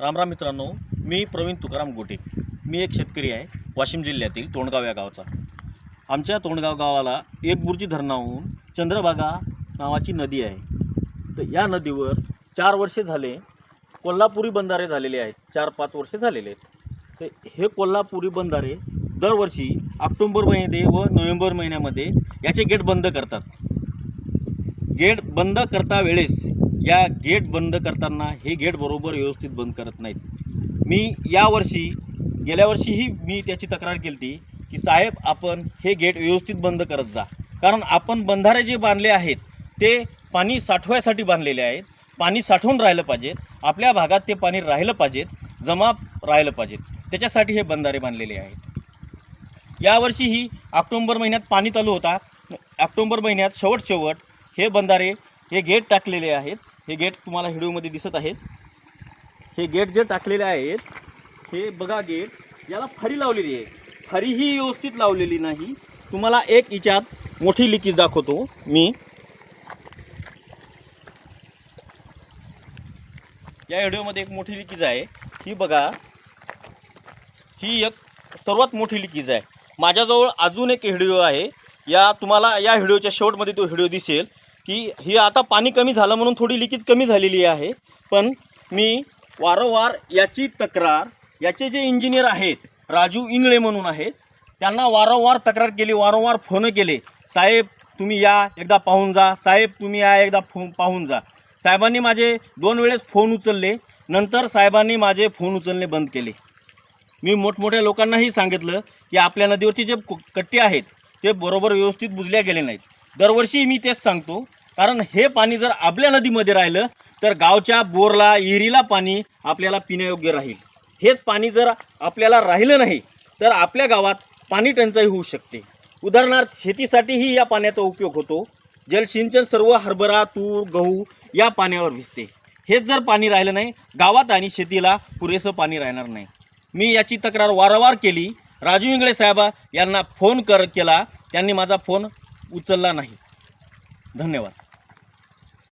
रामराम मित्रांनो, मी प्रवीण तुकाराम गोटे. मी एक शेतकरी आहे वाशिम जिल्ह्यातील तोंडगाव या गावाचा. आमच्या तोंडगाव गावाला एक बुर्जी धरणाहून चंद्रभागा नावाची नदी आहे. तर या नदीवर 4 वर्षे झाले कोल्हापुरी बंधारे झालेले आहेत. 4-5 वर्षे झालेले आहेत. तर हे कोल्हापुरी बंधारे दरवर्षी ऑक्टोबर महिन्यामध्ये व नोव्हेंबर महिन्यामध्ये याचे गेट बंद करतात. गेट बंद करता वेळेस या गेट बंद करताना हे गेट बरोबर व्यवस्थित बंद करत नाहीत. मी गेल्या वर्षीही मी त्याची तक्रार केली होती की साहेब आपण हे गेट व्यवस्थित बंद करत जा, कारण आपण बंधारे जे बांधले आहेत ते पाणी साठवायसाठी बांधलेले आहेत. पाणी साठवून राहिलं पाहिजे, आपल्या भागात ते पाणी राहिलं पाहिजे, जमा राहिलं पाहिजे, त्याच्यासाठी हे बंधारे बांधलेले आहेत. यावर्षीही ऑक्टोबर महिन्यात पाणी चालू होता. ऑक्टोबर महिन्यात शेवट हे बंधारे हे गेट टाकलेले आहेत. हे गेट तुम्हाला व्हिडिओमध्ये दिसत आहेत. हे गेट जे टाकलेले आहेत हे बघा, गेट याला फरी लावलेली आहे. फरीही व्यवस्थित लावलेली नाही. तुम्हाला एक याच्यात मोठी लिकेज दाखवतो मी. या व्हिडिओमध्ये एक मोठी लिकेज आहे. ही बघा, ही एक सर्वात मोठी लिकेज आहे. माझ्याजवळ अजून एक व्हिडिओ आहे. तुम्हाला या व्हिडिओच्या शेवटमध्ये तो व्हिडिओ दिसेल की ही आता पाणी कमी झालं म्हणून थोडी लिकेज कमी झालेली आहे. पण मी वारंवार याची तक्रार, याचे जे इंजिनियर आहेत राजू इंगळे म्हणून आहेत, त्यांना वारंवार तक्रार केली, वारंवार फोन केले. साहेब तुम्ही या एकदा पाहून जा, साहेब तुम्ही या एकदा पाहून जा. साहेबांनी माझे 2 वेळेस फोन उचलले. नंतर साहेबांनी माझे फोन उचलणे बंद केले. मी मोठमोठ्या लोकांनाही सांगितलं की आपल्या नदीवरची जे कट्टे आहेत ते बरोबर व्यवस्थित बुजल्या गेले नाहीत. दरवर्षी मी तेच सांगतो, कारण हे पाणी जर आपल्या नदीमध्ये राहिलं तर गावच्या बोरला, विहिरीला पाणी आपल्याला पिण्यायोग्य राहील. हेच पाणी जर आपल्याला राहिलं नाही तर आपल्या गावात पाणी टंचाई होऊ शकते. उदाहरणार्थ शेतीसाठीही या पाण्याचा उपयोग होतो. जलसिंचन सर्व हरभरा, तूर, गहू या पाण्यावर भिजते. हेच जर पाणी राहिलं नाही, गावात आणि शेतीला पुरेसं पाणी राहणार नाही. मी याची तक्रार वारंवार केली. राजू इंगळे साहेब यांना फोन केला, त्यांनी माझा फोन उचलला नाही. धन्यवाद.